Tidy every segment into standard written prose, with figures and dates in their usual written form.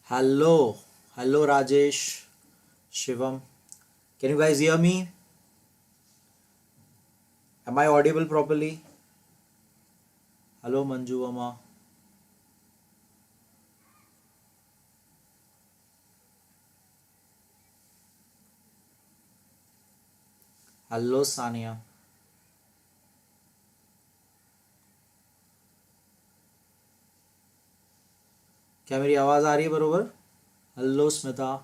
Hello, hello Rajesh, Shivam. Can you guys hear me? Am I audible properly? Hello Manju Amma. Hello Sania. क्या मेरी आवाज़ आ रही है बरोबर? Hello Smita.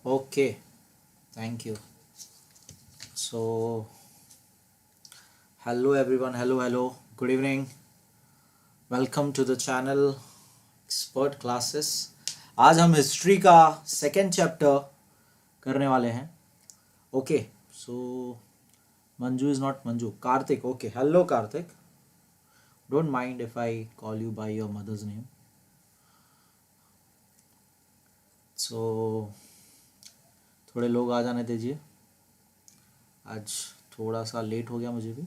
Okay, thank you. So, hello everyone. Hello. Good evening. Welcome to the channel Expert Classes. आज हम history का second chapter करने वाले हैं. Okay, so Manju is not Manju. Karthik. Okay. Hello, Karthik. Don't mind if I call you by your mother's name. So, थोड़े लोग आ जाने दीजिए. आज थोड़ा सा लेट हो गया मुझे भी.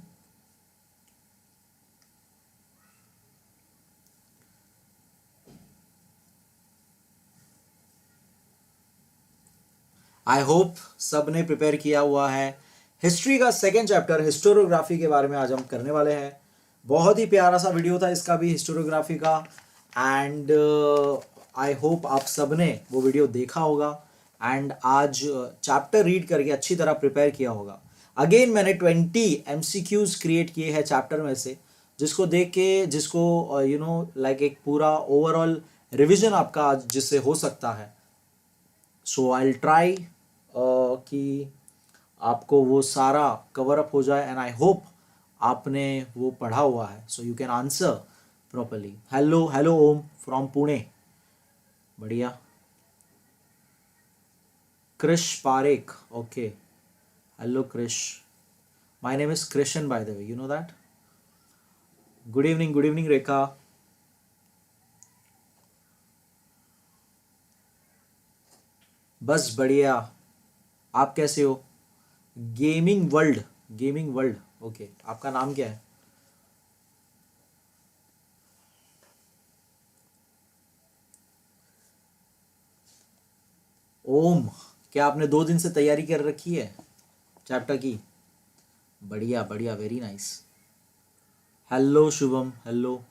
आई होप सब ने प्रिपेयर किया हुआ है. हिस्ट्री का सेकेंड चैप्टर हिस्टोरियोग्राफी के बारे में आज हम करने वाले हैं. बहुत ही प्यारा सा वीडियो था इसका भी हिस्टोरियोग्राफी का. एंड आई होप आप सब ने वो वीडियो देखा होगा एंड आज चैप्टर रीड करके अच्छी तरह प्रिपेयर किया होगा. अगेन मैंने 20 MCQs क्रिएट किए हैं चैप्टर में से, जिसको देख के जिसको लाइक एक पूरा ओवरऑल रिविजन आपका आज जिससे हो सकता है. सो आई ट्राई कि आपको वो सारा कवर अप हो जाए एंड आई होप आपने वो पढ़ा हुआ है so you can answer properly. Hello Om from Pune. बढ़िया. Krish Parekh. Okay. Hello, Krish. My name is Krishan, by the way. You know that? Good evening, Rekha. बस बढ़िया. आप कैसे हो? Gaming world. ओके. आपका नाम क्या है? ओम. क्या आपने 2 दिन से तैयारी कर रखी है चैप्टर की? बढ़िया, very nice. Hello Shubham. Hello.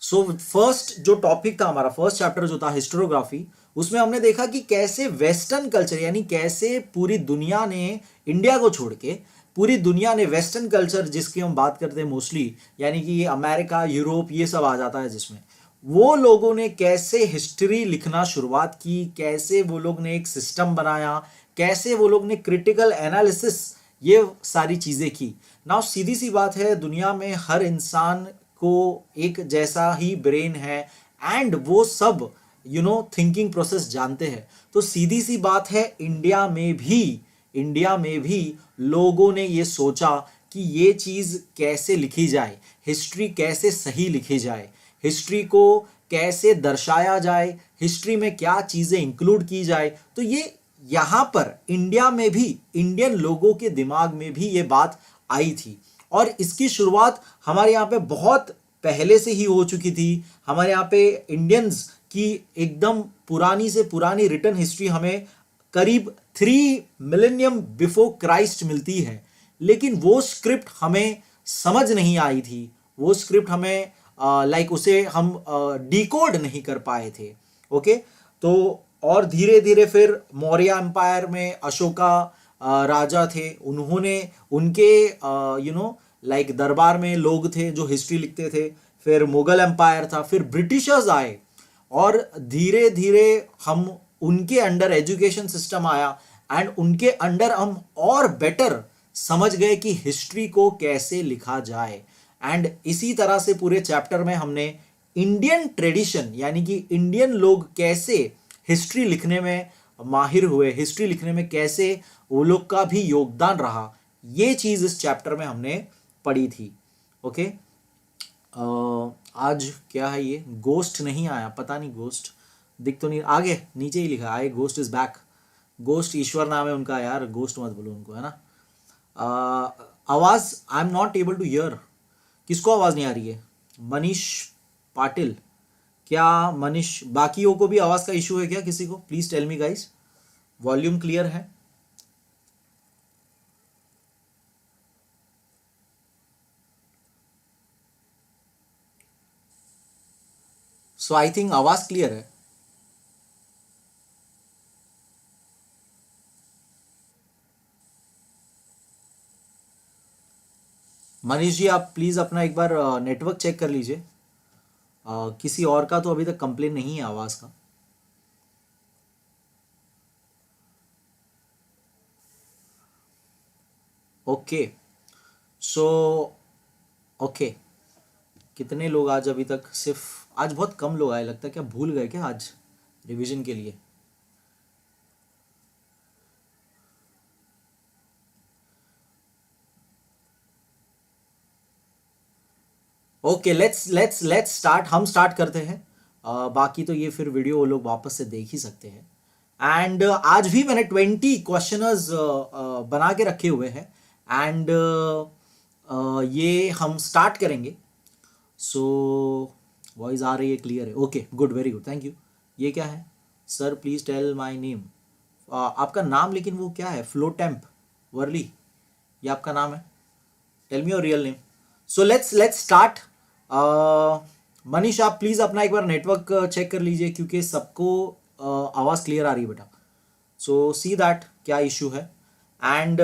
So first जो टॉपिक था हमारा, फर्स्ट चैप्टर जो था हिस्टोरियोग्राफी, उसमें हमने देखा कि कैसे वेस्टर्न कल्चर यानी कैसे पूरी दुनिया ने इंडिया को छोड़ के पूरी दुनिया ने वेस्टर्न कल्चर जिसकी हम बात करते हैं मोस्टली, यानी कि अमेरिका, यूरोप, ये सब आ जाता है, जिसमें वो लोगों ने कैसे हिस्ट्री लिखना शुरुआत की, कैसे वो लोग ने एक सिस्टम बनाया, कैसे वो लोग ने क्रिटिकल एनालिसिस, ये सारी चीज़ें की. नाउ सीधी सी बात है, दुनिया में हर इंसान को एक जैसा ही ब्रेन है एंड वो सब थिंकिंग प्रोसेस जानते हैं. तो सीधी सी बात है, इंडिया में भी लोगों ने ये सोचा कि ये चीज़ कैसे लिखी जाए, हिस्ट्री कैसे सही लिखी जाए, हिस्ट्री को कैसे दर्शाया जाए, हिस्ट्री में क्या चीज़ें इंक्लूड की जाए. तो ये यहाँ पर इंडिया में भी, इंडियन लोगों के दिमाग में भी ये बात आई थी. और इसकी शुरुआत हमारे यहाँ पे बहुत पहले से ही हो चुकी थी. हमारे यहाँ पे इंडियंस की एकदम पुरानी से पुरानी रिटन हिस्ट्री हमें करीब 3 मिलेनियम बिफोर क्राइस्ट मिलती है. लेकिन वो स्क्रिप्ट हमें समझ नहीं आई थी, वो स्क्रिप्ट हमें उसे हम डिकोड नहीं कर पाए थे. ओके. तो और धीरे धीरे फिर मौर्य एम्पायर में अशोका राजा थे, उन्होंने उनके दरबार में लोग थे जो हिस्ट्री लिखते थे. फिर मुगल एम्पायर था, फिर ब्रिटिशर्स आए और धीरे धीरे हम उनके अंडर एजुकेशन सिस्टम आया एंड उनके अंडर हम और बेटर समझ गए कि हिस्ट्री को कैसे लिखा जाए. एंड इसी तरह से पूरे चैप्टर में हमने इंडियन ट्रेडिशन यानी कि इंडियन लोग कैसे हिस्ट्री लिखने में माहिर हुए, हिस्ट्री लिखने में कैसे वो लोग का भी योगदान रहा, ये चीज इस चैप्टर में हमने पढ़ी थी। ओके, आज क्या है ये, गोस्ट नहीं आया, पता नहीं गोस्ट दिख तो नहीं, आगे नीचे ही लिखा है गोस्ट इज बैक। गोस्ट ईश्वर नाम है उनका यार, गोस्ट मत बोलो उनको, है ना। आवाज I am not able to hear, किसको आवाज नहीं आ रही है? मनीष पाटिल, क्या मनीष, बाकियों को भी आवाज का इशू है क्या किसी को? Please tell me guys, volume clear है? सो आई थिंक आवाज क्लियर है। मनीष जी आप प्लीज अपना एक बार नेटवर्क चेक कर लीजिए, किसी और का तो अभी तक कंप्लेन नहीं है आवाज का। ओके, सो ओके, कितने लोग आज अभी तक, सिर्फ आज बहुत कम लोग आए लगता है, क्या भूल गए क्या आज रिवीजन के लिए? ओके, लेट्स स्टार्ट, हम स्टार्ट करते हैं। बाकी तो ये फिर वीडियो वो लोग वापस से देख ही सकते हैं। एंड आज भी मैंने 20 क्वेश्चनर्स बना के रखे हुए हैं, एंड ये हम स्टार्ट करेंगे। सो वॉइस आ रही है, क्लियर है? Okay good, very good, thank you. ये क्या है? Sir please tell my name. आपका नाम, लेकिन वो क्या है, फ्लोटेम्प वर्ली, ये आपका नाम है? Tell me your real name. So let's start. Manish आप प्लीज अपना एक बार नेटवर्क चेक कर लीजिए, क्योंकि सबको आवाज क्लियर आ रही है बेटा। सो सी दैट क्या इशू है। And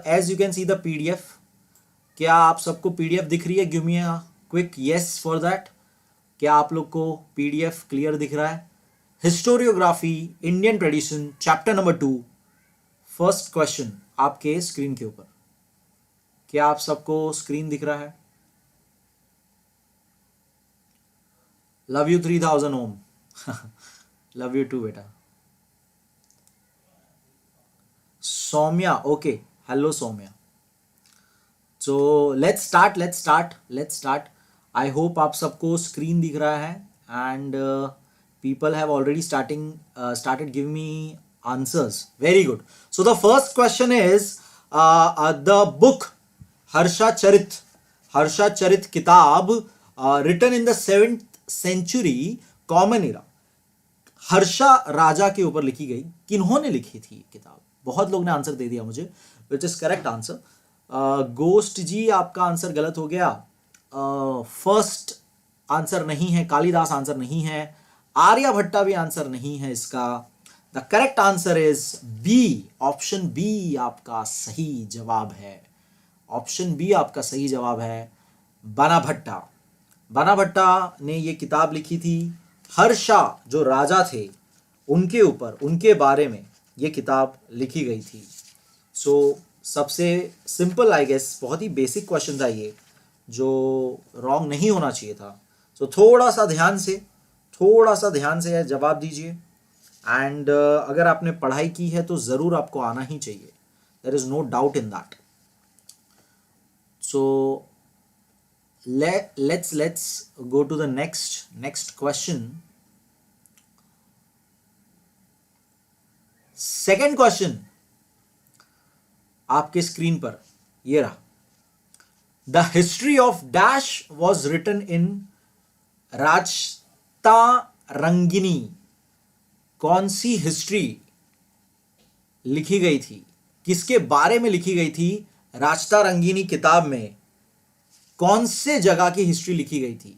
as you can see the PDF, क्या आप सबको पीडीएफ दिख रही है? Give me a quick yes for that. क्या आप लोग को पीडीएफ क्लियर दिख रहा है? Historiography Indian tradition chapter number 2, first question आपके स्क्रीन के ऊपर। क्या आप सबको स्क्रीन दिख रहा है? Love you 3000 Om. Love you too बेटा। Saumya, okay, hello Saumya. So let's start. I hope आप सबको स्क्रीन दिख रहा है, and people have already started give me answers, very good. So the first question is the book Harshacharita किताब written in the 7th century common era, Harsha राजा के ऊपर लिखी गई, किन्होंने लिखी थी ये किताब? बहुत लोग ने आंसर दे दिया मुझे, which is correct answer. Ghost ji आपका आंसर गलत हो गया, फर्स्ट आंसर नहीं है, कालिदास आंसर नहीं है, आर्यभट्टा भी आंसर नहीं है इसका। The correct answer is B, option B आपका सही जवाब है। ऑप्शन बी आपका सही जवाब है, बाणाभट्टा। बाणाभट्टा ने ये किताब लिखी थी, हर्षा जो राजा थे उनके ऊपर, उनके बारे में ये किताब लिखी गई थी। सो सबसे सिंपल, आई गेस बहुत ही बेसिक क्वेश्चन था ये, जो रॉन्ग नहीं होना चाहिए था। सो थोड़ा सा ध्यान से जवाब दीजिए। एंड अगर आपने पढ़ाई की है तो ज़रूर आपको आना ही चाहिए, there is no doubt in that. So let's go to the next question. Second question आपके स्क्रीन पर ये रहा। The history of dash was written in Rajatarangini, कौन सी हिस्ट्री लिखी गई थी, किसके बारे में लिखी गई थी? राजता रंगिनी किताब में कौन से जगह की हिस्ट्री लिखी गई थी?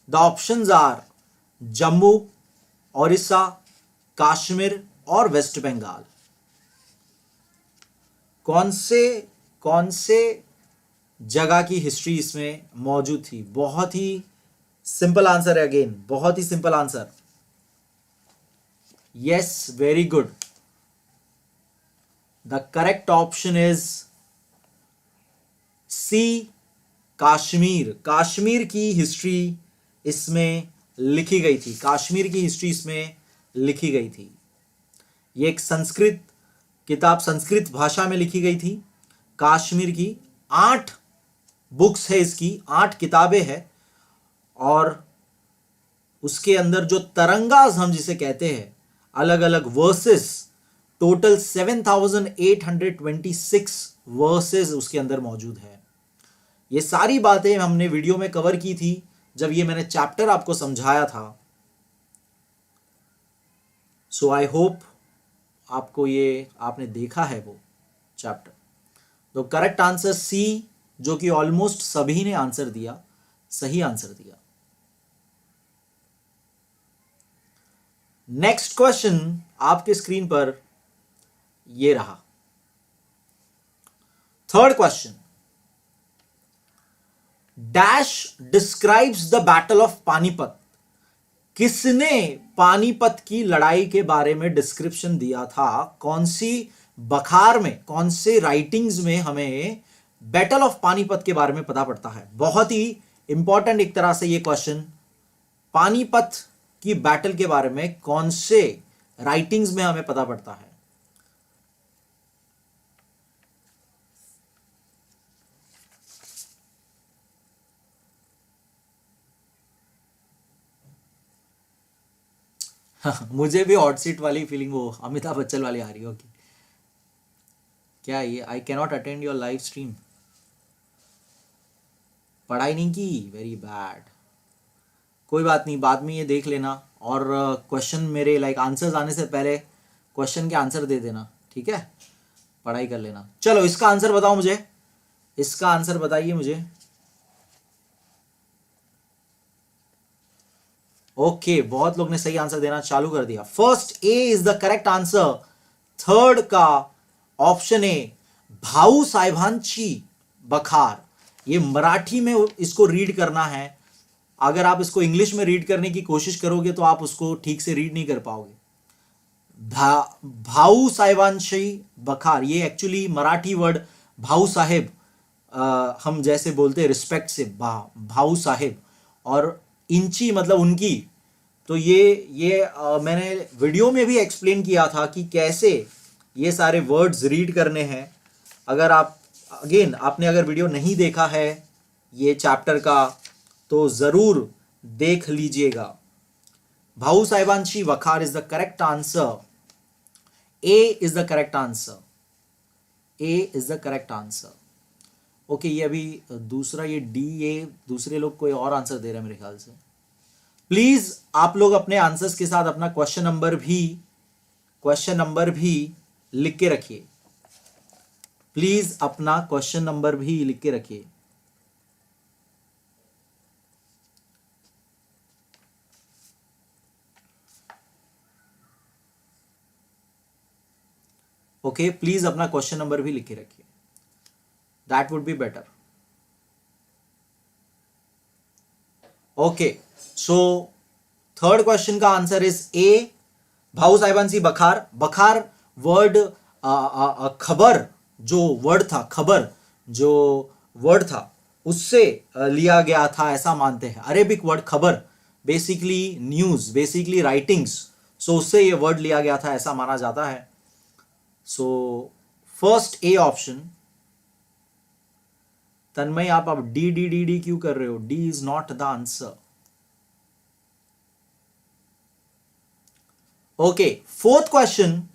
The options are Jammu, Odisha, Kashmir और वेस्ट बंगाल। कौन से जगह की हिस्ट्री इसमें मौजूद थी? बहुत ही सिंपल आंसर है, अगेन बहुत ही simple answer. Yes, very good. The correct option is C, Kashmir. Kashmir की हिस्ट्री इसमें लिखी गई थी, कश्मीर की हिस्ट्री इसमें लिखी गई थी। ये एक संस्कृत किताब, संस्कृत भाषा में लिखी गई थी, कश्मीर की। 8 बुक्स है इसकी, 8 किताबें हैं। और उसके अंदर जो तरंगास हम जिसे कहते हैं, अलग अलग वर्सेस, टोटल 7826 वर्सेस उसके अंदर मौजूद है। ये सारी बातें हमने वीडियो में कवर की थी जब ये मैंने चैप्टर आपको समझाया था। सो आई होप आपको ये आपने देखा है वो चैप्टर। तो करेक्ट आंसर सी, जो कि ऑलमोस्ट सभी ने आंसर दिया, सही आंसर दिया। नेक्स्ट क्वेश्चन आपके स्क्रीन पर ये रहा। Third question, dash describes the battle of Panipat. किसने पानीपत की लड़ाई के बारे में डिस्क्रिप्शन दिया था? कौन सी बखार में, कौन से राइटिंग्स में हमें बैटल ऑफ पानीपत के बारे में पता पड़ता है? बहुत ही इंपॉर्टेंट एक तरह से ये क्वेश्चन। पानीपत की बैटल के बारे में कौन से राइटिंग्स में हमें पता पड़ता है? मुझे भी हॉट सीट वाली फीलिंग, वो अमिताभ बच्चन वाली आ रही होगी। क्या ये I cannot attend your live stream? पढ़ाई नहीं की, वेरी बैड। कोई बात नहीं, बाद में ये देख लेना। और क्वेश्चन मेरे आंसर्स आने से पहले क्वेश्चन के आंसर दे देना, ठीक है? पढ़ाई कर लेना। चलो इसका आंसर बताओ मुझे, इसका आंसर बताइए मुझे। ओके, बहुत लोग ने सही आंसर देना चालू कर दिया। First A is the correct answer. Third का ऑप्शन ए, भाऊ साहेबांची बखार। ये मराठी में इसको रीड करना है। अगर आप इसको इंग्लिश में रीड करने की कोशिश करोगे तो आप उसको ठीक से रीड नहीं कर पाओगे। भाऊ साहेबांची बखार, ये एक्चुअली मराठी वर्ड भाऊ साहेब, हम जैसे बोलते हैं रिस्पेक्ट से, भाऊ साहेब, और इंची मतलब उनकी। तो ये मैंने वीडियो में भी एक्सप्लेन किया था कि कैसे ये सारे वर्ड्स रीड करने हैं। अगर आप अगेन आपने अगर वीडियो नहीं देखा है ये चैप्टर का तो ज़रूर देख लीजिएगा। भाऊ साहेबांची वखार is the correct answer. A is the correct answer. A is the correct answer. Okay, ये अभी दूसरा, ये डी, ये दूसरे लोग कोई और आंसर दे रहे हैं मेरे ख्याल से। प्लीज आप लोग अपने आंसर्स के साथ अपना क्वेश्चन नंबर भी लिख के रखिए। प्लीज अपना क्वेश्चन नंबर भी लिख के रखिए। ओके, प्लीज अपना क्वेश्चन नंबर भी लिख के रखिए, that would be better. Okay, so third question का आंसर इज ए, भाऊ साहेबांची बखार। बखार वर्ड, खबर जो वर्ड था, खबर जो वर्ड था उससे लिया गया था ऐसा मानते हैं। अरेबिक वर्ड खबर, बेसिकली न्यूज, बेसिकली राइटिंग्स, सो उससे ये वर्ड लिया गया था ऐसा माना जाता है। So first A option. तन्मय आप अब डी डी डी डी क्यों कर रहे हो? D is not the answer. Okay, fourth question,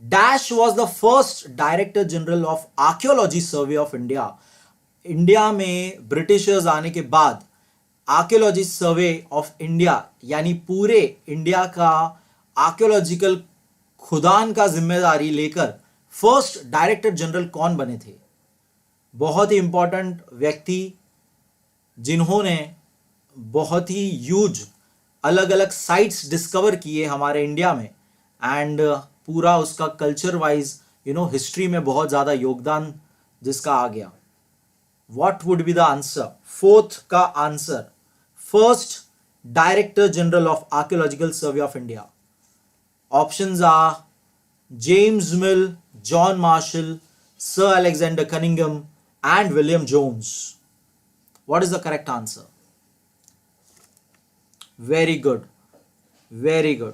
dash was the first director general of archaeology survey of India. India में ब्रिटिशर्स आने के बाद आर्कियोलॉजी सर्वे ऑफ इंडिया यानी पूरे इंडिया का आर्कियोलॉजिकल खुदान का जिम्मेदारी लेकर फर्स्ट डायरेक्टर जनरल कौन बने थे? बहुत ही इंपॉर्टेंट व्यक्ति जिन्होंने बहुत ही ह्यूज अलग अलग साइट्स डिस्कवर किए हमारे इंडिया में, एंड पूरा उसका कल्चर वाइज हिस्ट्री में बहुत ज़्यादा योगदान जिसका आ गया। What would be the answer? Fourth का answer, first director general of archaeological survey of India. Options are James Mill, John Marshall, sir Alexander Cunningham and William Jones. What is the correct answer? Very good, very good.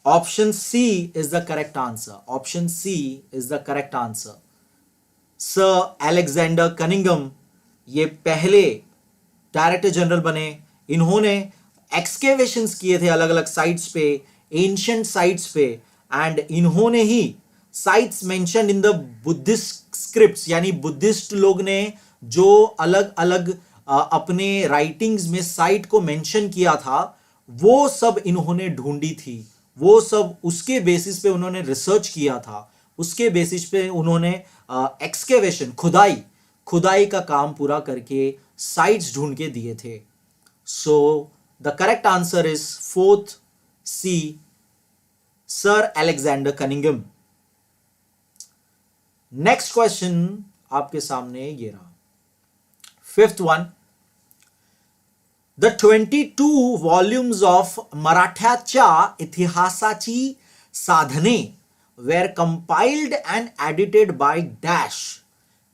Option C is the correct answer. Option C is the correct answer. Sir Alexander Cunningham ये पहले director general बने. इन्होंने excavations किए थे अलग अलग sites पे, ancient sites पे, एंड इन्होंने ही sites mention in the Buddhist scripts, यानी बुद्धिस्ट लोग ने जो अलग अलग अपने राइटिंग्स में साइट को मेंशन किया था, वो सब इन्होंने ढूंढी थी. वो सब उसके बेसिस पे उन्होंने रिसर्च किया था. उसके बेसिस पे उन्होंने एक्सकेवेशन, खुदाई खुदाई का काम पूरा करके साइट्स ढूंढ के दिए थे. So the correct answer is fourth C, sir Alexander Cunningham. Next question आपके सामने ये रहा. Fifth one. The 22 volumes of मराठ्याच्या इतिहासाची साधने were compiled and edited by dash.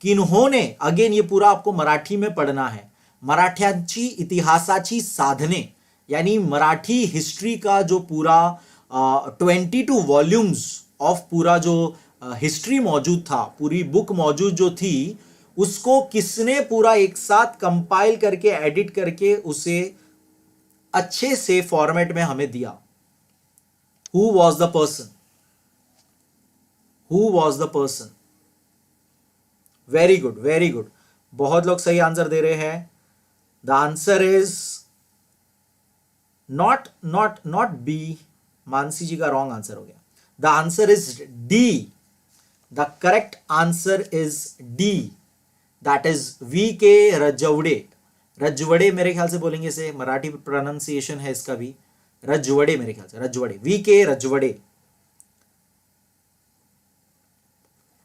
किन्होंने, अगेन ये पूरा आपको मराठी में पढ़ना है, मराठ्याची इतिहासाची साधने यानी मराठी हिस्ट्री का जो पूरा 22 वॉल्यूम्स ऑफ पूरा जो हिस्ट्री मौजूद था, पूरी बुक मौजूद जो थी, उसको किसने पूरा एक साथ कंपाइल करके एडिट करके उसे अच्छे से फॉर्मेट में हमें दिया. Who was the person? Who was the person? Very good, very good. बहुत लोग सही आंसर दे रहे हैं. The answer is not B. Mansi ji का रॉन्ग आंसर हो गया. The answer is D. The correct answer is D, that is V K Rajwade. रजवड़े मेरे ख्याल से बोलेंगे इसे, मराठी प्रोनाउंसिएशन है इसका भी रजवड़े, मेरे ख्याल से रजवड़े, वी के रजवड़े.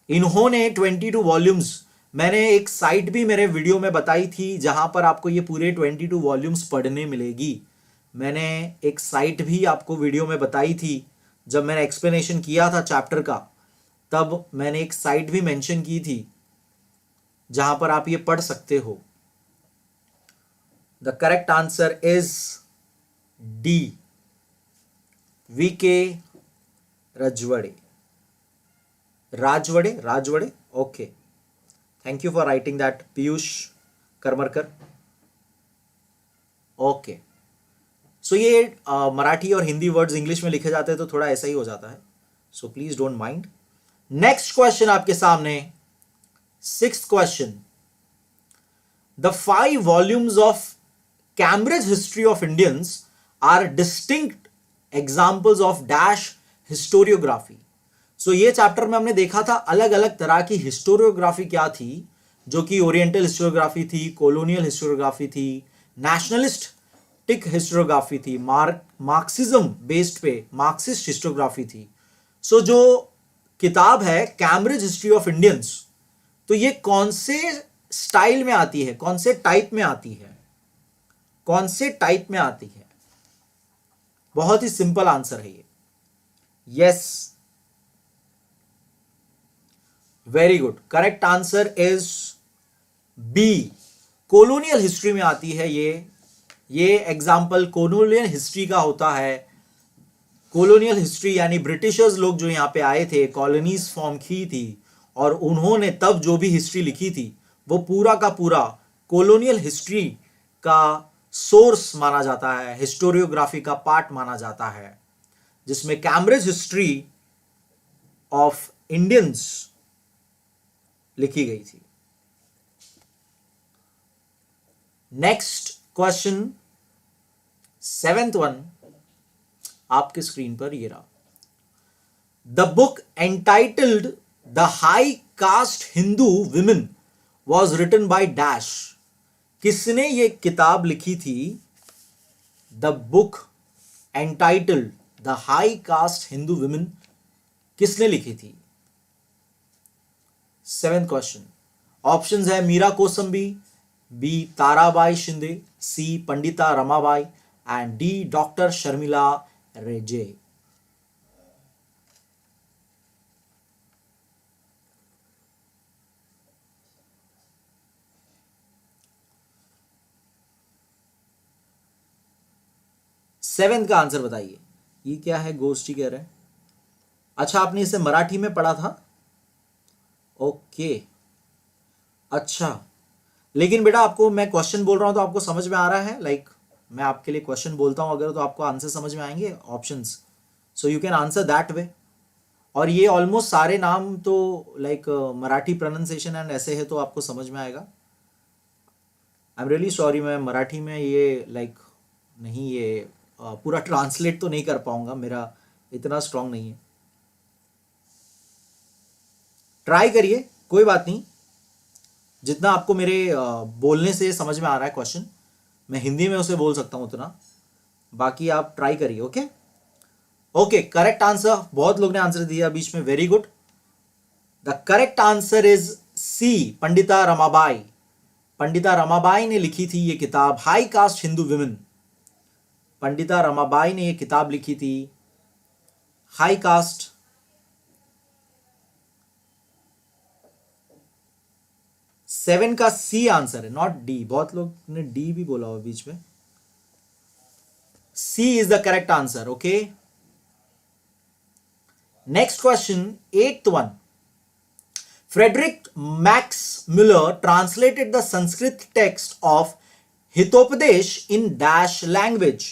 इन्होंने 22 वॉल्यूम्स, मैंने एक साइट भी मेरे वीडियो में बताई थी जहां पर आपको ये पूरे 22 वॉल्यूम्स पढ़ने मिलेगी. मैंने एक साइट भी आपको वीडियो में बताई थी जब मैंने एक्सप्लेनेशन किया था चैप्टर का, तब मैंने एक साइट भी मेंशन की थी जहां पर आप ये पढ़ सकते हो. The correct answer is D, V K Rajwade. Rajwade, Rajwade. Okay, thank you for writing that Piyush Karmarkar. Okay, so ये मराठी और हिंदी वर्ड्स इंग्लिश में लिखे जाते हैं तो थोड़ा ऐसा ही हो जाता है, so please don't mind. Next question आपके सामने, sixth question. The 5 volumes of Cambridge history of Indians are distinct examples of dash historiography. So ये चैप्टर में हमने देखा था अलग अलग तरह की हिस्टोरियोग्राफी क्या थी, जो कि ओरिएंटल हिस्टोरियोग्राफी थी, कॉलोनियल हिस्टोरियोग्राफी थी, नेशनलिस्टिक हिस्टोरियोग्राफी थी, मार्क्सिज्म बेस्ड पे मार्क्सिस्ट हिस्टोरियोग्राफी थी. सो जो किताब है कैम्ब्रिज हिस्ट्री ऑफ इंडियंस, तो ये कौन से स्टाइल में आती है, कौन से टाइप में आती है, कौन से टाइप में आती है? बहुत ही सिंपल आंसर है ये. Yes, very good. Correct answer is B, colonial history में आती है ये एग्जाम्पल कॉलोनियल हिस्ट्री का होता है. कॉलोनियल हिस्ट्री यानी ब्रिटिशर्स लोग जो यहां पे आए थे, कॉलोनीज फॉर्म की थी, और उन्होंने तब जो भी हिस्ट्री लिखी थी वो पूरा का पूरा कॉलोनियल हिस्ट्री का सोर्स माना जाता है, हिस्टोरियोग्राफी का पार्ट माना जाता है, जिसमें कैम्ब्रिज हिस्ट्री ऑफ इंडियंस लिखी गई थी. नेक्स्ट क्वेश्चन, सेवेंथ वन आपके स्क्रीन पर ये रहा. The book entitled the high caste Hindu women was written by dash. किसने ये किताब लिखी थी? The book entitled the high caste Hindu women किसने लिखी थी? Seventh question. ऑप्शंस है Meera Kosambi, B Tarabai Shinde, C Pandita Ramabai, and D doctor Sharmila Rege. Seventh का आंसर बताइए. ये क्या है, गोष्ठी कह रहे हैं? अच्छा, आपने इसे मराठी में पढ़ा था? ओके, अच्छा। लेकिन बेटा आपको मैं क्वेश्चन बोल रहा हूं तो आपको समझ में आ रहा है? लाइक मैं आपके लिए क्वेश्चन बोलता हूं अगर, तो आपको आंसर समझ में आएंगे, options, so you can answer that way. और ये ऑलमोस्ट सारे नाम तो लाइक मराठी प्रोनाउंसिएशन एंड ऐसे है, तो आपको समझ में आएगा। आई एम रियली सॉरी, मैं मराठी में ये लाइक नहीं, ये पूरा ट्रांसलेट तो नहीं कर पाऊंगा, मेरा इतना स्ट्रांग नहीं है। ट्राई करिए, कोई बात नहीं, जितना आपको मेरे बोलने से समझ में आ रहा है क्वेश्चन, मैं हिंदी में उसे बोल सकता हूं उतना, बाकी आप ट्राई करिए। ओके ओके, करेक्ट आंसर, बहुत लोग ने आंसर दिया बीच में, very good. The correct answer is C, Pandita Ramabai. Pandita Ramabai ने लिखी थी ये किताब, high caste Hindu women. Pandita Ramabai ने ये किताब लिखी थी, हाई कास्ट। 7 का सी आंसर है, नॉट डी। बहुत लोग ने डी भी बोला हुआ बीच में। C is the correct answer. Okay, next question, 8th one. Frederick Max Muller translated the Sanskrit text of Hitopadesha in dash language.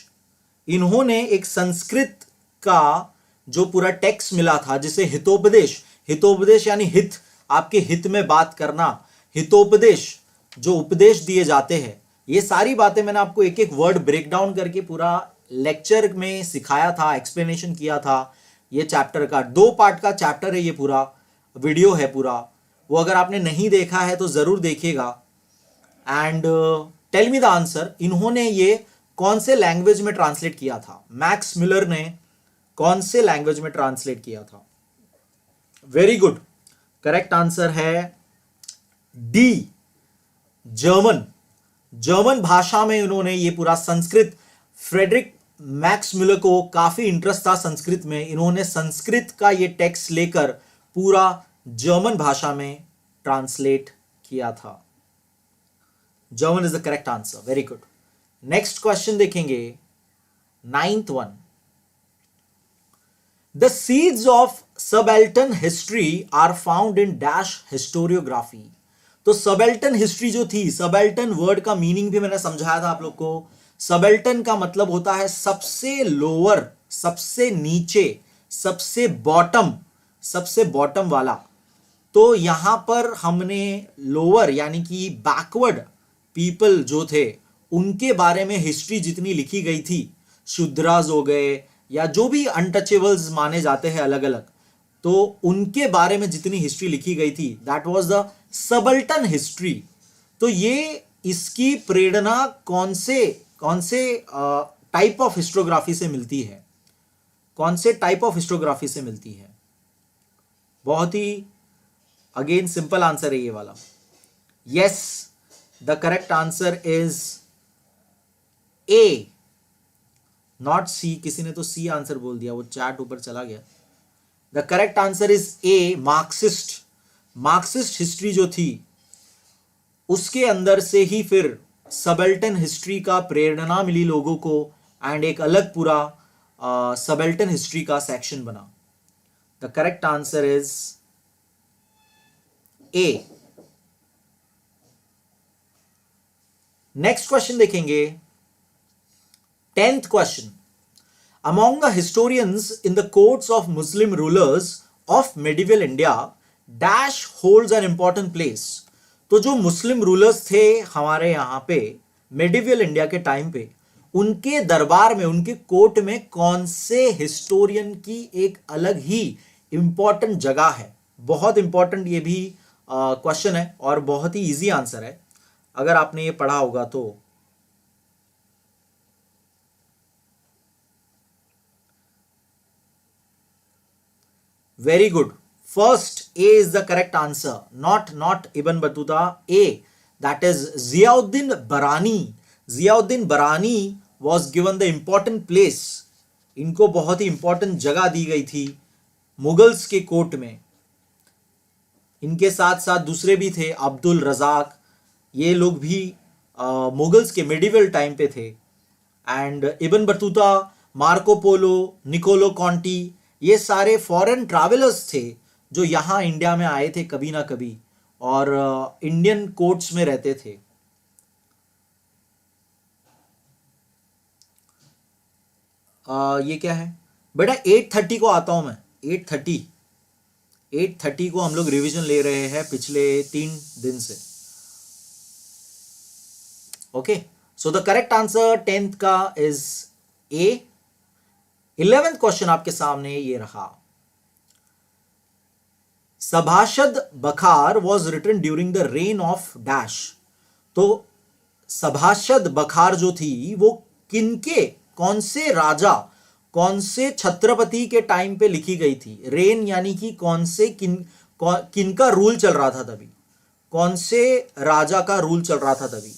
इन्होंने एक संस्कृत का जो पूरा टेक्स्ट मिला था, जिसे हितोपदेश, हितोपदेश यानी हित, आपके हित में बात करना, हितोपदेश जो उपदेश दिए जाते हैं, ये सारी बातें मैंने आपको एक एक वर्ड ब्रेक डाउन करके पूरा लेक्चर में सिखाया था, एक्सप्लेनेशन किया था। ये चैप्टर का 2 पार्ट का चैप्टर है, ये पूरा वीडियो है पूरा, वो अगर आपने नहीं देखा है तो जरूर देखिएगा। And tell me the answer, इन्होंने ये कौन से लैंग्वेज में ट्रांसलेट किया था? मैक्स मिलर ने कौन से लैंग्वेज में ट्रांसलेट किया था? वेरी गुड, करेक्ट आंसर है डी, जर्मन। जर्मन भाषा में उन्होंने ये पूरा संस्कृत, फ्रेडरिक मैक्स मिलर को काफी इंटरेस्ट था संस्कृत में, इन्होंने संस्कृत का ये टेक्स्ट लेकर पूरा जर्मन भाषा में ट्रांसलेट किया था। German is the correct answer, very good. Next question देखेंगे, 9th one. The seeds of subaltern history are found in dash historiography. तो सबल्टन हिस्ट्री जो थी, सबल्टन वर्ड का मीनिंग भी मैंने समझाया था आप लोग को। सबल्टन का मतलब होता है सबसे लोअर, सबसे नीचे, सबसे बॉटम वाला। तो यहां पर हमने लोअर यानी कि बैकवर्ड पीपल जो थे उनके बारे में हिस्ट्री जितनी लिखी गई थी, शूद्रास हो गए या जो भी अनटचेबल्स माने जाते हैं अलग अलग, तो उनके बारे में जितनी हिस्ट्री लिखी गई थी, that was the subaltern history. तो ये इसकी प्रेरणा कौन से टाइप ऑफ हिस्टोग्राफी से मिलती है? कौन से टाइप ऑफ हिस्टोग्राफी से मिलती है? बहुत ही अगेन सिंपल आंसर है ये वाला। Yes, the correct answer is A, not C. किसी ने तो सी आंसर बोल दिया, वो चैट ऊपर चला गया। The correct answer is A, Marxist. Marxist history जो थी उसके अंदर से ही फिर सबल्टन हिस्ट्री का प्रेरणा मिली लोगों को, एंड एक अलग पूरा सबल्टन हिस्ट्री का सेक्शन बना। The correct answer is A. Next question देखेंगे, 10th question. Among the historians in the courts of Muslim rulers of medieval India, dash holds an important place. तो जो मुस्लिम रूलर्स थे हमारे यहाँ पे मेडिवल इंडिया के टाइम पे, उनके दरबार में, उनके कोर्ट में कौन से हिस्टोरियन की एक अलग ही इंपॉर्टेंट जगह है? बहुत इंपॉर्टेंट ये भी क्वेश्चन है और बहुत ही इजी आंसर है अगर आपने ये पढ़ा होगा तो। Very good, first A is the correct answer, not Ibn Battuta, A, that is Ziauddin बरानी। जियाउद्दीन बरानी was given the important place, इनको बहुत ही इंपॉर्टेंट जगह दी गई थी मुगल्स के कोर्ट में। इनके साथ साथ दूसरे भी थे, अब्दुल रजाक, ये लोग भी मुगल्स के मेडिवल टाइम पे थे। And Ibn Battuta Marco Polo, Niccolo Conti, ये सारे फॉरेन ट्रैवलर्स थे जो यहाँ इंडिया में आए थे कभी ना कभी और इंडियन कोर्ट्स में रहते थे। ये क्या है बेटा? 8:30 को आता हूं मैं। 8:30 को हम लोग रिवीजन ले रहे हैं पिछले 3 दिन से। Okay, so the correct answer 10th का इज ए। 11th क्वेश्चन आपके सामने ये रहा। Sabhasad Bakhar was written during the reign of dash. तो सभासद बखार जो थी वो किनके, कौन से राजा, कौन से छत्रपति के टाइम पे लिखी गई थी? रेन यानी कि कौन से किनका रूल चल रहा था तभी, कौन से राजा का रूल चल रहा था तभी।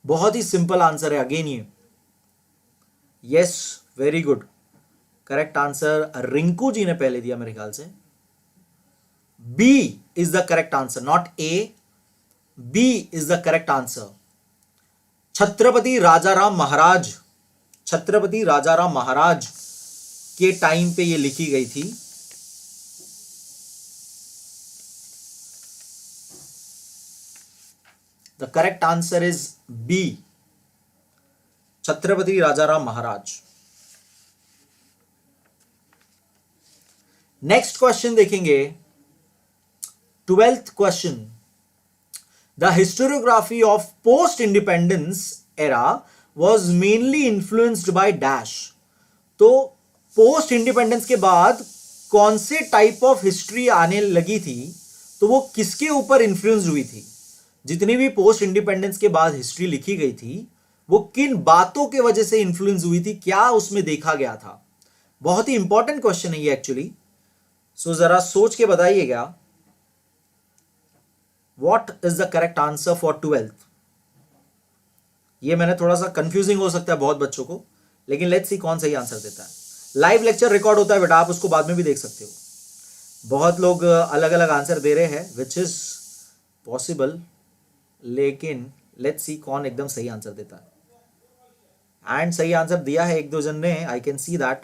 बहुत ही सिंपल आंसर है अगेन ये। Yes, very good, correct answer Rinku ji ने पहले दिया मेरे ख्याल से। B is the correct answer, not A, B is the correct answer. Chhatrapati Rajaram Maharaj, Chhatrapati Rajaram Maharaj के टाइम पे ये लिखी गई थी। The correct answer is B, Chhatrapati Rajaram Maharaj. Next question देखेंगे, 12th question. The historiography of post independence era was mainly influenced by dash. तो post independence के बाद कौन से टाइप ऑफ हिस्ट्री आने लगी थी, तो वो किसके ऊपर इन्फ्लुएंस हुई थी? जितनी भी पोस्ट इंडिपेंडेंस के बाद हिस्ट्री लिखी गई थी वो किन बातों के वजह से इन्फ्लुएंस हुई थी, क्या उसमें देखा गया था? बहुत ही इंपॉर्टेंट क्वेश्चन है ये एक्चुअली। सो जरा सोच के बताइएगा, what is the correct answer for 12th? ये मैंने थोड़ा सा कंफ्यूजिंग हो सकता है बहुत बच्चों को, लेकिन लेट्स सी कौन सही आंसर देता है। लाइव लेक्चर रिकॉर्ड होता है बेटा, आप उसको बाद में भी देख सकते हो। बहुत लोग अलग अलग आंसर दे रहे हैं विच इज पॉसिबल, लेकिन लेट्स सी कौन एकदम सही आंसर देता है। एंड सही आंसर दिया है एक दो जन ने, I can see that.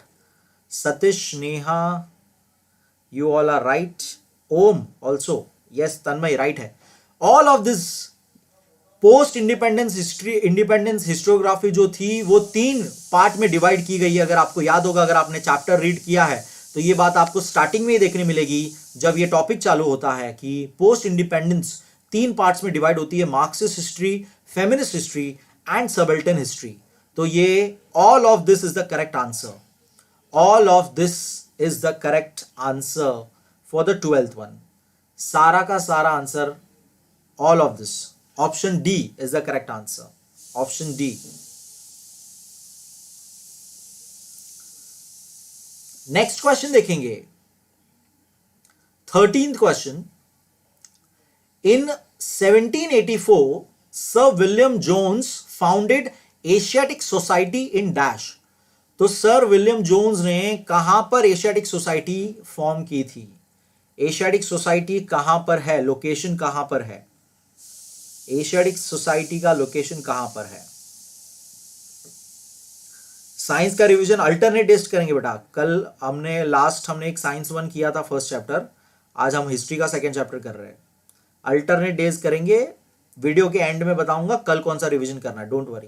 Satish, Neha, you all are right. Om also, yes, Tanmay right है। All of this post independence historiography जो थी वो 3 पार्ट में डिवाइड की गई है। अगर आपको याद होगा, अगर आपने चैप्टर रीड किया है तो ये बात आपको स्टार्टिंग में ही देखने मिलेगी जब ये टॉपिक चालू होता है कि पोस्ट इंडिपेंडेंस 3 पार्ट्स में डिवाइड होती है, Marxist history, feminist history and subaltern history. तो ये all of this is the correct answer, all of this is the correct answer for the 12th one. सारा का सारा answer, all of this, option D is the correct answer, option D. Next question देखेंगे, 13th question. In 1784, Sir William Jones founded Asiatic Society in Dash। तो sir William Jones ने कहां पर Asiatic society form की थी? Asiatic society कहां पर है, लोकेशन कहां पर है? एशियाटिक सोसाइटी का लोकेशन कहां पर है? साइंस का रिवीजन अल्टरनेट टेस्ट करेंगे बेटा। कल हमने एक साइंस 1 किया था फर्स्ट चैप्टर, आज हम हिस्ट्री का सेकेंड चैप्टर कर रहे हैं। अल्टरनेट डेज करेंगे, वीडियो के एंड में बताऊंगा कल कौन सा रिवीजन करना है, don't worry.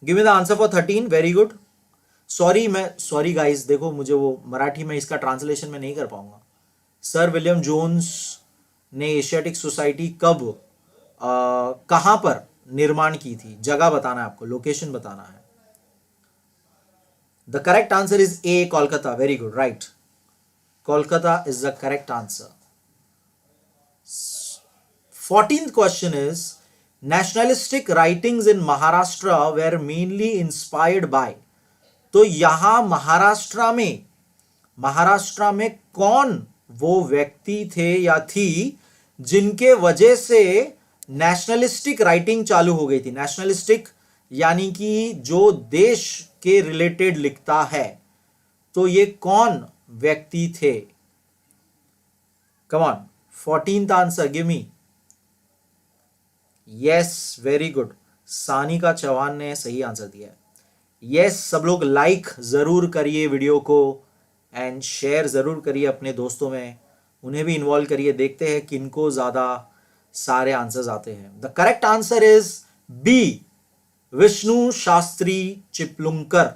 Give me the answer for 13, very good. Sorry guys, देखो मुझे वो मराठी में इसका ट्रांसलेशन में नहीं कर पाऊंगा। सर विलियम जोन्स ने एशियाटिक सोसाइटी कब, कहां पर निर्माण की थी? जगह बताना है आपको, लोकेशन बताना है। The correct answer is A, Kolkata, very good, right, Kolkata is the correct answer. 14th question is, nationalistic writings in Maharashtra were mainly inspired by। तो यहां महाराष्ट्र में कौन वो व्यक्ति थे या थी जिनके वजह से नेशनलिस्टिक राइटिंग चालू हो गई थी? नेशनलिस्टिक यानी कि जो देश के रिलेटेड लिखता है, तो ये कौन व्यक्ति थे? Come on, 14th answer, give me. Yes, very good, Sanika Chauhan ने सही आंसर दिया है। यस, सब लोग लाइक जरूर करिए वीडियो को एंड शेयर जरूर करिए अपने दोस्तों में, उन्हें भी इन्वॉल्व करिए, देखते हैं किनको ज्यादा सारे आंसर्स आते हैं। The correct answer is B, Vishnu Shastri Chiplunkar.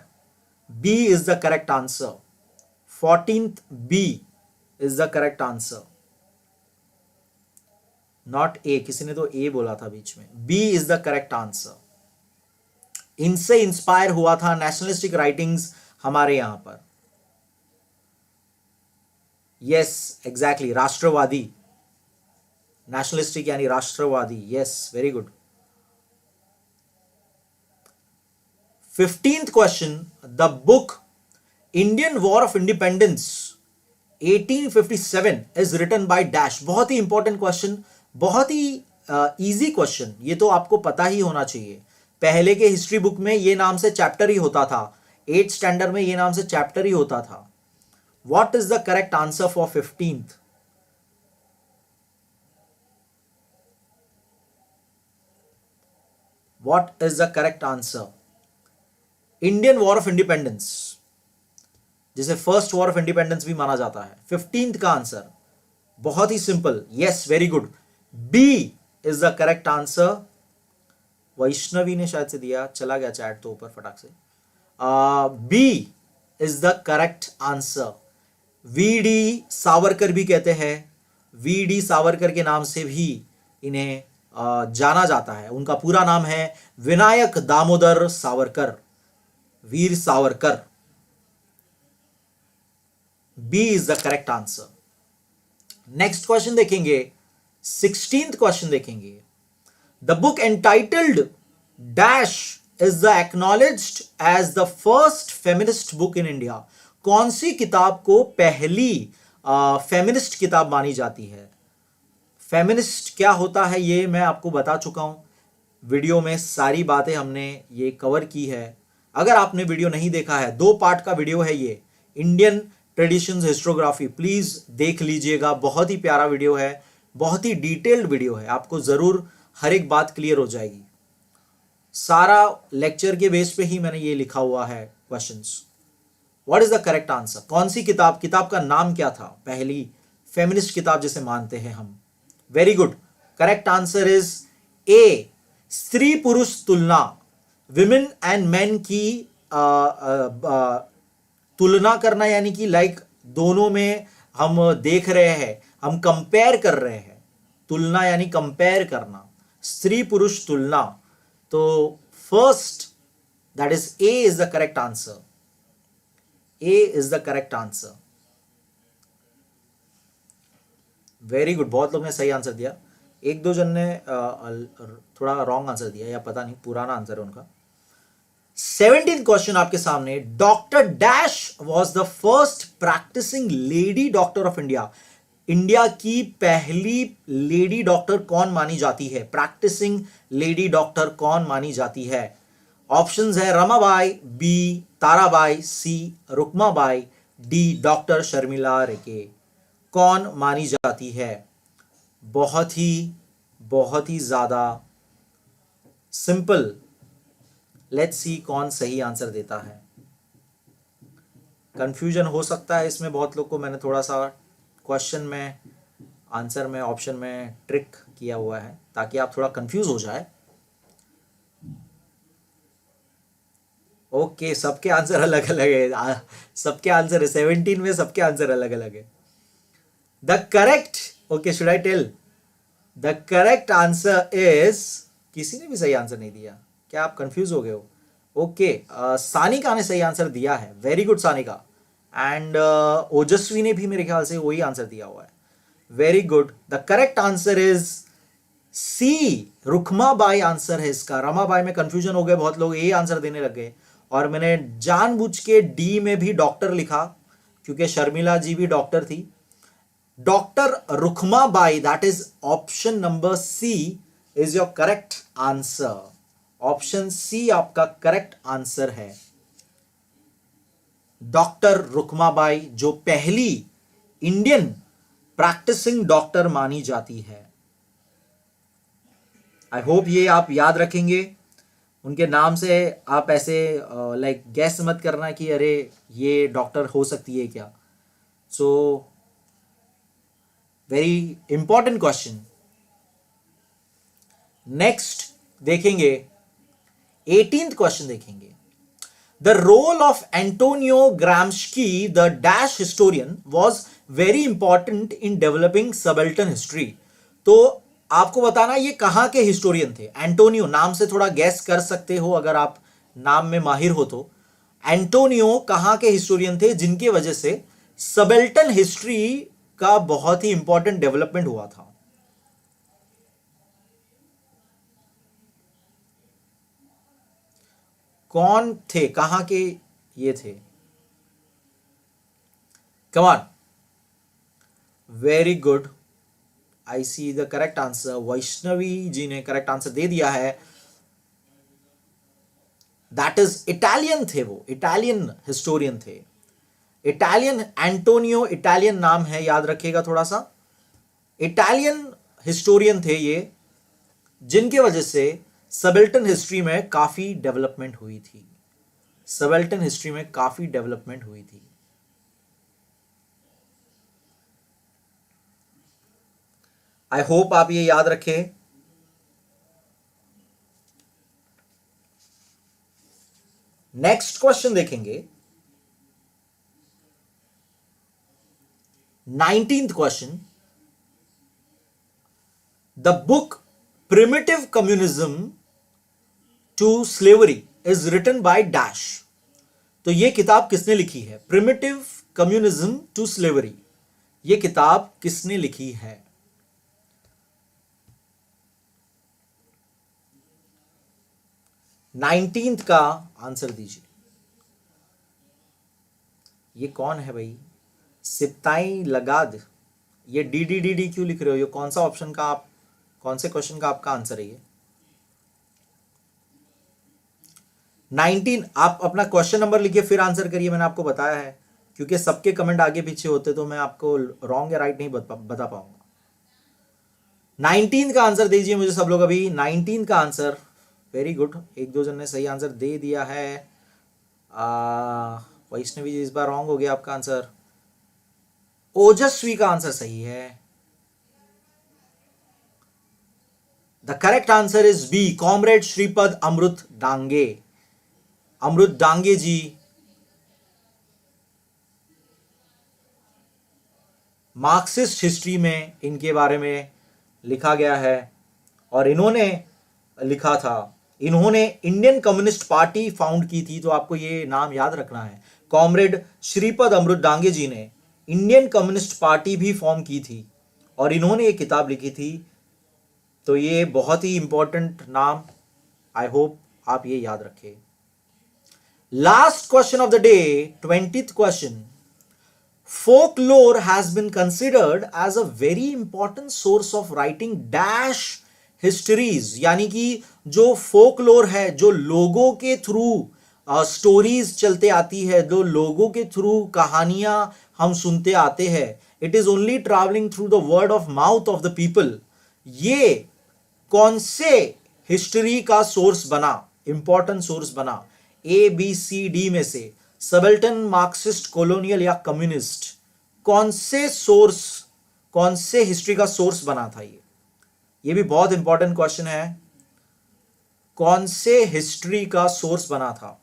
B is the correct answer. 14th B is the correct answer, not A. किसी ने तो ए बोला था बीच में। B is the correct answer. इनसे इंस्पायर हुआ था नेशनलिस्टिक राइटिंग्स हमारे यहां पर। यस, एग्जैक्टली, राष्ट्रवादी, नेशनलिस्टिक यानी राष्ट्रवादी। Yes, very good. 15th question, the book Indian war of independence 1857 is written by dash. बहुत ही इंपॉर्टेंट क्वेश्चन, बहुत ही इजी क्वेश्चन, ये तो आपको पता ही होना चाहिए। पहले के हिस्ट्री बुक में ये नाम से चैप्टर ही होता था, 8th स्टैंडर्ड में ये नाम से चैप्टर ही होता था। What is the correct answer for 15th? What is the correct answer? Indian war of independence, जिसे फर्स्ट वॉर ऑफ इंडिपेंडेंस भी माना जाता है। 15th का आंसर बहुत ही simple. Yes, very good, B is the correct answer. Vaishnavi ने शायद से दिया, चला गया चैट तो ऊपर फटाक से। B is the correct answer. V D Savarkar भी कहते हैं, वी डी सावरकर के नाम से भी इन्हें जाना जाता है। उनका पूरा नाम है Vinayak Damodar Savarkar, Veer Savarkar. B is the correct answer. Next question देखेंगे, 16th क्वेश्चन देखेंगे। The book entitled dash is the acknowledged as the first feminist book in India. कौन सी किताब को पहली फेमिनिस्ट किताब मानी जाती है? फेमिनिस्ट क्या होता है ये मैं आपको बता चुका हूं, वीडियो में सारी बातें हमने ये कवर की है। अगर आपने वीडियो नहीं देखा है, 2 पार्ट का वीडियो है ये, इंडियन ट्रेडिशंस हिस्टोग्राफी, प्लीज देख लीजिएगा। बहुत ही प्यारा वीडियो है, बहुत ही डिटेल्ड वीडियो है, आपको जरूर हर एक बात क्लियर हो जाएगी। सारा लेक्चर के बेस पे ही मैंने ये लिखा हुआ है questions. What is the correct answer? कौन सी किताब, किताब का नाम क्या था, पहली फेमिनिस्ट किताब जिसे मानते हैं हम? Very good, correct answer is ए, स्त्री पुरुष तुलना, विमेन एंड मेन की तुलना करना, यानी कि लाइक दोनों में हम देख रहे हैं, हम कंपेयर कर रहे हैं। तुलना यानी कंपेयर करना, स्त्री पुरुष तुलना। तो first, that is a is the correct answer. A is the correct answer. Very good, बहुत लोग ने सही आंसर दिया, 1-2 जन ने थोड़ा रॉन्ग आंसर दिया, या पता नहीं, पुराना आंसर है उनका। 17th क्वेश्चन आपके सामने, doctor dash was the first practising lady doctor of India. India की पहली लेडी डॉक्टर कौन मानी जाती है? प्रैक्टिसिंग लेडी डॉक्टर कौन मानी जाती है? ऑप्शंस है रमाबाई, बी ताराबाई, सी रुक्माबाई, डी डॉक्टर शर्मिला रेके। कौन मानी जाती है? बहुत ही ज्यादा सिंपल। लेट्स सी कौन सही आंसर देता है। कंफ्यूजन हो सकता है इसमें बहुत लोग को, मैंने थोड़ा सा क्वेश्चन में, आंसर में, ऑप्शन में ट्रिक किया हुआ है ताकि आप थोड़ा कंफ्यूज हो जाए। ओके, सबके आंसर अलग अलग है, सबके आंसर है 17 में, सबके आंसर अलग अलग है। The correct, okay, should I tell? The correct answer is, किसी ने भी सही आंसर नहीं दिया क्या? आप कंफ्यूज हो गए हो? ओके, सानिका ने सही आंसर दिया है, वेरी गुड सानिका। एंड ओजस्वी ने भी मेरे ख्याल से वही आंसर दिया हुआ है, very good. The correct answer is C, Rukmabai answer है इसका। रमाबाई में कंफ्यूजन हो गए बहुत लोग, ए आंसर देने लग गए, और मैंने जानबूझ के डी में भी डॉक्टर लिखा क्योंकि शर्मिला जी भी डॉक्टर थी। Doctor Rukmabai, that is option number C is your correct answer. Option C आपका करेक्ट आंसर है। डॉक्टर रुक्माबाई जो पहली इंडियन प्रैक्टिसिंग डॉक्टर मानी जाती है। आई होप ये आप याद रखेंगे। उनके नाम से आप ऐसे लाइक गैस मत करना कि अरे ये डॉक्टर हो सकती है क्या। So very important question. Next देखेंगे 18th क्वेश्चन देखेंगे। The role of Antonio Gramsci, the Dash historian, was very important in developing subaltern history. तो आपको बताना ये कहां के हिस्टोरियन थे। एंटोनियो नाम से थोड़ा गैस कर सकते हो अगर आप नाम में माहिर हो तो। एंटोनियो कहां के हिस्टोरियन थे जिनके वजह से सबल्टन हिस्ट्री का बहुत ही इंपॉर्टेंट डेवलपमेंट हुआ था। कौन थे, कहां के ये थे? Come on, very good, I see the correct answer. Vaishnavi ji ने करेक्ट आंसर दे दिया है। दैट इज इटालियन थे, वो इटालियन हिस्टोरियन थे। इटालियन, एंटोनियो इटालियन नाम है, याद रखिएगा थोड़ा सा। इटालियन हिस्टोरियन थे ये, जिनके वजह से सबल्टन हिस्ट्री में काफी डेवलपमेंट हुई थी। सबल्टन हिस्ट्री में काफी डेवलपमेंट हुई थी। आई होप आप ये याद रखें। नेक्स्ट क्वेश्चन देखेंगे 19th question. The book primitive communism to slavery is written by dash. तो ये किताब किसने लिखी है? प्रिमिटिव कम्युनिज्म टू स्लेवरी, ये किताब किसने लिखी है? नाइनटीन्थ का आंसर दीजिए। ये कौन है भाई? सिप्ताई लगाद। ये डी डी डी डी क्यों लिख रहे हो? ये कौन सा ऑप्शन का, आप कौन से क्वेश्चन का आपका आंसर है ये? 19, आप अपना क्वेश्चन नंबर लिखिए फिर आंसर करिए। मैंने आपको बताया है, क्योंकि सबके कमेंट आगे पीछे होते तो मैं आपको रॉन्ग या राइट नहीं बता पाऊंगा। 19 का आंसर दीजिए मुझे सब लोग अभी। 19 का आंसर, वेरी गुड, एक दो जन ने सही आंसर दे दिया है। वैष्णवी जी इस बार रॉन्ग हो गया आपका आंसर। ओजस्वी का आंसर सही है। The correct answer is B, comrade Shripad Amrit Dange. Amrit Dange ji Marxist history में इनके बारे में लिखा गया है, और इन्होंने लिखा था, इन्होंने इंडियन कम्युनिस्ट पार्टी फाउंड की थी। तो आपको ये नाम याद रखना है, कॉमरेड श्रीपद अमृत डांगे जी ने इंडियन कम्युनिस्ट पार्टी भी फॉर्म की थी और इन्होंने ये किताब लिखी थी। तो ये बहुत ही इंपॉर्टेंट नाम, आई होप आप ये याद रखें। Last question of the day, 20th question. Folklore has been considered as a very important source of writing dash histories, यानी कि जो फोकलोर है, जो लोगों के थ्रू स्टोरीज चलते आती है, जो लोगों के थ्रू कहानियां हम सुनते आते हैं, it is only travelling through the word of mouth of the people. ये कौन से हिस्ट्री का सोर्स बना, इंपॉर्टेंट सोर्स बना? ए बी सी डी में से सबल्टन, मार्क्सिस्ट, कॉलोनियल या कम्युनिस्ट, कौन से सोर्स, कौन से हिस्ट्री का सोर्स बना था? ये भी बहुत इंपॉर्टेंट क्वेश्चन है। कौन से हिस्ट्री का सोर्स बना था?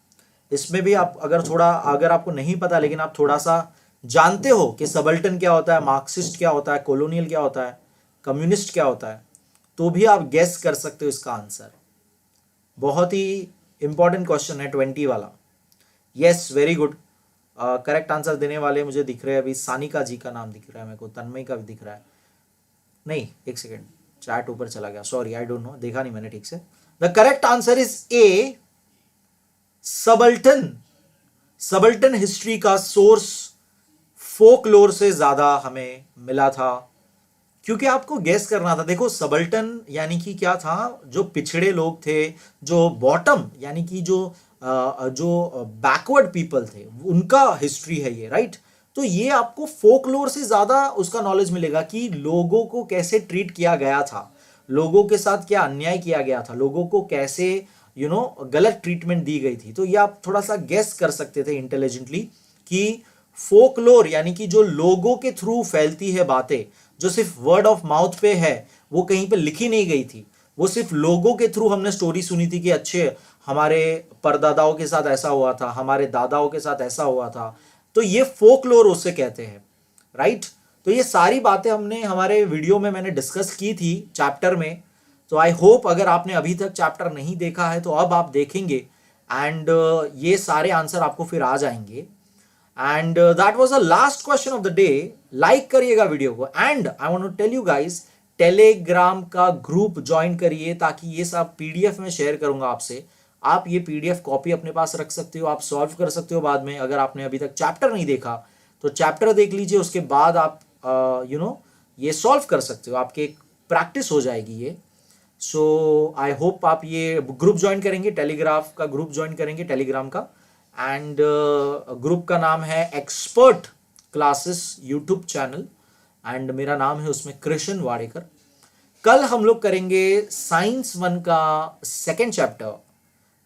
इसमें भी आप अगर आपको नहीं पता लेकिन आप थोड़ा सा जानते हो कि सबल्टन क्या होता है, मार्क्सिस्ट क्या होता है, कॉलोनियल क्या होता है, कम्युनिस्ट क्या होता है, तो भी आप गेस कर सकते हो इसका आंसर। बहुत ही इंपॉर्टेंट क्वेश्चन है 20 वाला। Yes, very good, correct answer देने वाले मुझे दिख रहे हैं अभी। सानिका जी का नाम दिख रहा है मेरे को, तन्मय का भी दिख रहा है। नहीं, एक सेकेंड, चैट ऊपर चला गया, सॉरी, आई डोंट नो, देखा नहीं मैंने ठीक से। The correct answer is A, subaltern. Subaltern history का सोर्स फोकलोर से ज्यादा हमें मिला था, क्योंकि आपको गेस करना था। देखो, सबल्टन यानी कि क्या था? जो पिछड़े लोग थे, जो बॉटम यानी कि जो बैकवर्ड पीपल थे, उनका हिस्ट्री है ये, राइट? तो ये आपको फोकलोर से ज़्यादा उसका नॉलेज मिलेगा कि लोगों को कैसे ट्रीट किया गया था, लोगों के साथ क्या अन्याय किया गया था, लोगों को कैसे गलत ट्रीटमेंट दी गई थी। तो ये आप थोड़ा सा गेस कर सकते थे इंटेलिजेंटली कि फोकलोर यानी कि जो लोगों के थ्रू फैलती है बातें, जो सिर्फ वर्ड ऑफ माउथ पे है, वो कहीं पे लिखी नहीं गई थी, वो सिर्फ लोगों के थ्रू हमने स्टोरी सुनी थी कि अच्छे हमारे परदादाओं के साथ ऐसा हुआ था, हमारे दादाओं के साथ ऐसा हुआ था, तो ये फोकलोर उसे कहते हैं, राइट। तो ये सारी बातें हमने हमारे वीडियो में मैंने डिस्कस की थी चैप्टर में। तो आई होप अगर आपने अभी तक चैप्टर नहीं देखा है तो अब आप देखेंगे एंड ये सारे आंसर आपको फिर आ जाएंगे। And that was the last question of the day. Like करिएगा वीडियो को and I want to tell you guys, Telegram का ग्रुप ज्वाइन करिए ताकि ये सब पीडीएफ में शेयर करूंगा आपसे। आप ये पीडीएफ कॉपी अपने पास रख सकते हो, आप सॉल्व कर सकते हो बाद में। अगर आपने अभी तक चैप्टर नहीं देखा तो चैप्टर देख लीजिए, उसके बाद आप ये सॉल्व कर सकते हो, आपके प्रैक्टिस हो जाएगी ये। सो आई होप आप ये ग्रुप ज्वाइन करेंगे, टेलीग्राफ का ग्रुप ज्वाइन करेंगे टेलीग्राम का। एंड ग्रुप का नाम है expert classes YouTube channel and मेरा नाम है उसमें कृष्ण वाडेकर। कल हम लोग करेंगे साइंस 1 का सेकेंड चैप्टर।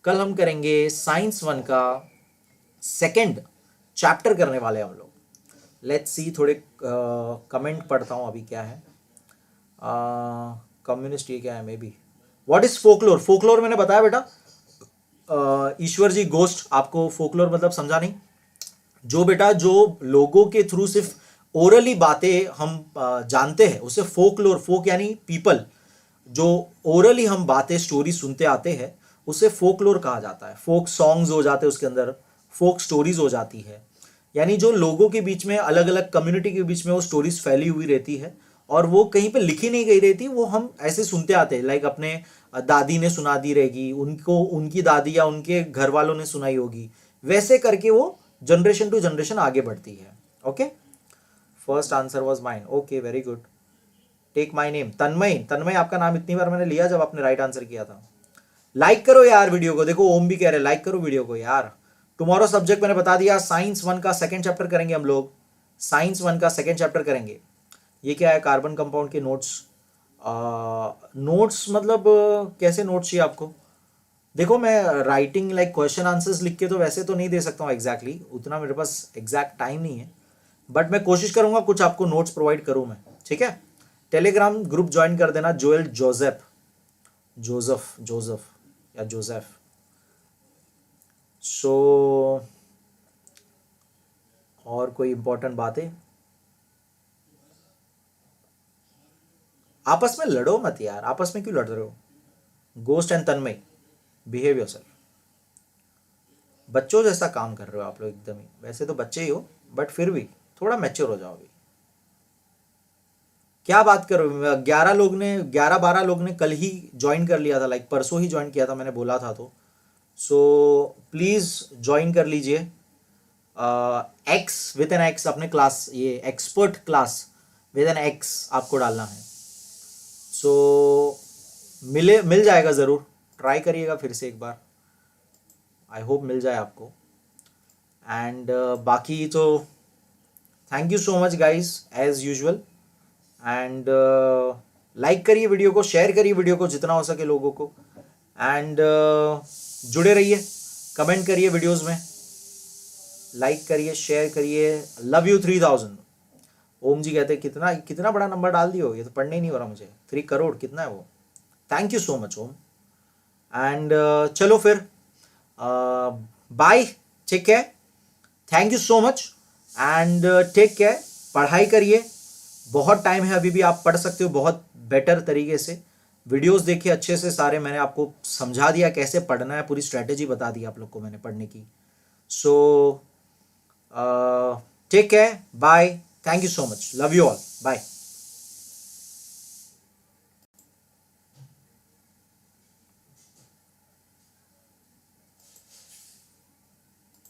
कल हम करेंगे साइंस 1 का सेकेंड चैप्टर करने वाले हम लोग। लेट्स सी, थोड़े कमेंट पढ़ता हूँ अभी क्या है। कम्युनिस्ट ये क्या है, may be what is folklore. Folklore मैंने बताया बेटा, ईश्वर जी गोस्ट, आपको फोकलोर मतलब समझा नहीं। जो बेटा जो लोगों के थ्रू सिर्फ ओरली बातें हम जानते हैं उसे फोकलोर, फोक यानी पीपल, जो ओरली हम बातें स्टोरी सुनते आते हैं उसे फोकलोर कहा जाता है। फोक सॉन्ग्स हो जाते हैं उसके अंदर, फोक स्टोरीज हो जाती है, यानी जो लोगों के बीच में अलग अलग कम्युनिटी के बीच में वो स्टोरीज फैली हुई रहती है और वो कहीं पे लिखी नहीं गई रहती, वो हम ऐसे सुनते आते हैं। लाइक अपने दादी ने सुना दी रहेगी, उनको उनकी दादी या उनके घर वालों ने सुनाई होगी, वैसे करके वो जनरेशन टू जनरेशन आगे बढ़ती है। Okay, first answer was mine. Okay, very good. Take my name Tanmay. Tanmay आपका नाम इतनी बार मैंने लिया जब आपने राइट आंसर किया था। लाइक करो यार वीडियो को, देखो ओम भी कह रहे लाइक करो वीडियो को यार। टुमारो सब्जेक्ट मैंने बता दिया, साइंस 1 का सेकेंड चैप्टर करेंगे हम लोग। साइंस 1 का सेकेंड चैप्टर करेंगे। ये क्या है, कार्बन कंपाउंड के नोट्स। नोट्स मतलब कैसे नोट्स चाहिए आपको? देखो मैं राइटिंग लाइक क्वेश्चन आंसर्स लिख के तो वैसे तो नहीं दे सकता हूँ एग्जैक्टली, उतना मेरे पास एग्जैक्ट टाइम नहीं है, बट मैं कोशिश करूंगा कुछ आपको नोट्स प्रोवाइड करूं मैं, ठीक है। टेलीग्राम ग्रुप ज्वाइन कर देना, जोएल जोसेफ, जोसेफ या जोसेफ। सो और कोई इंपॉर्टेंट बात है? आपस में लड़ो मत यार, आपस में क्यों लड़ रहे हो? Ghost and Tanmay, behave yourself. बच्चों जैसा काम कर रहे हो आप लोग एकदम ही, वैसे तो बच्चे ही हो बट फिर भी थोड़ा मैच्योर हो जाओ अभी। क्या बात करो, 11-12 लोग ने कल ही ज्वाइन कर लिया था, लाइक परसों ही ज्वाइन किया था, मैंने बोला था तो। सो प्लीज ज्वाइन कर लीजिए। एक्स विद एन एक्स अपने क्लास, ये expert class with N X आपको डालना है। सो मिल जाएगा ज़रूर, ट्राई करिएगा फिर से एक बार, आई होप मिल जाए आपको। एंड बाकी तो thank you so much guys as usual. And like करिए वीडियो को, शेयर करिए वीडियो को जितना हो सके लोगों को। एंड जुड़े रहिए, कमेंट करिए वीडियोस में, लाइक करिए, शेयर करिए। Love you 3000। ओम जी कहते कितना कितना बड़ा नंबर डाल दियो, ये तो पढ़ने ही नहीं हो रहा मुझे। 3 करोड़ कितना है वो? Thank you so much Om. And चलो फिर bye, take care, thank you so much and take care. पढ़ाई करिए, बहुत टाइम है अभी भी, आप पढ़ सकते हो बहुत बेटर तरीके से। वीडियोस देखिए अच्छे से सारे, मैंने आपको समझा दिया कैसे पढ़ना है, पूरी स्ट्रैटेजी बता दी आप लोग को मैंने पढ़ने की। So take care, bye, thank you so much, love you all, bye.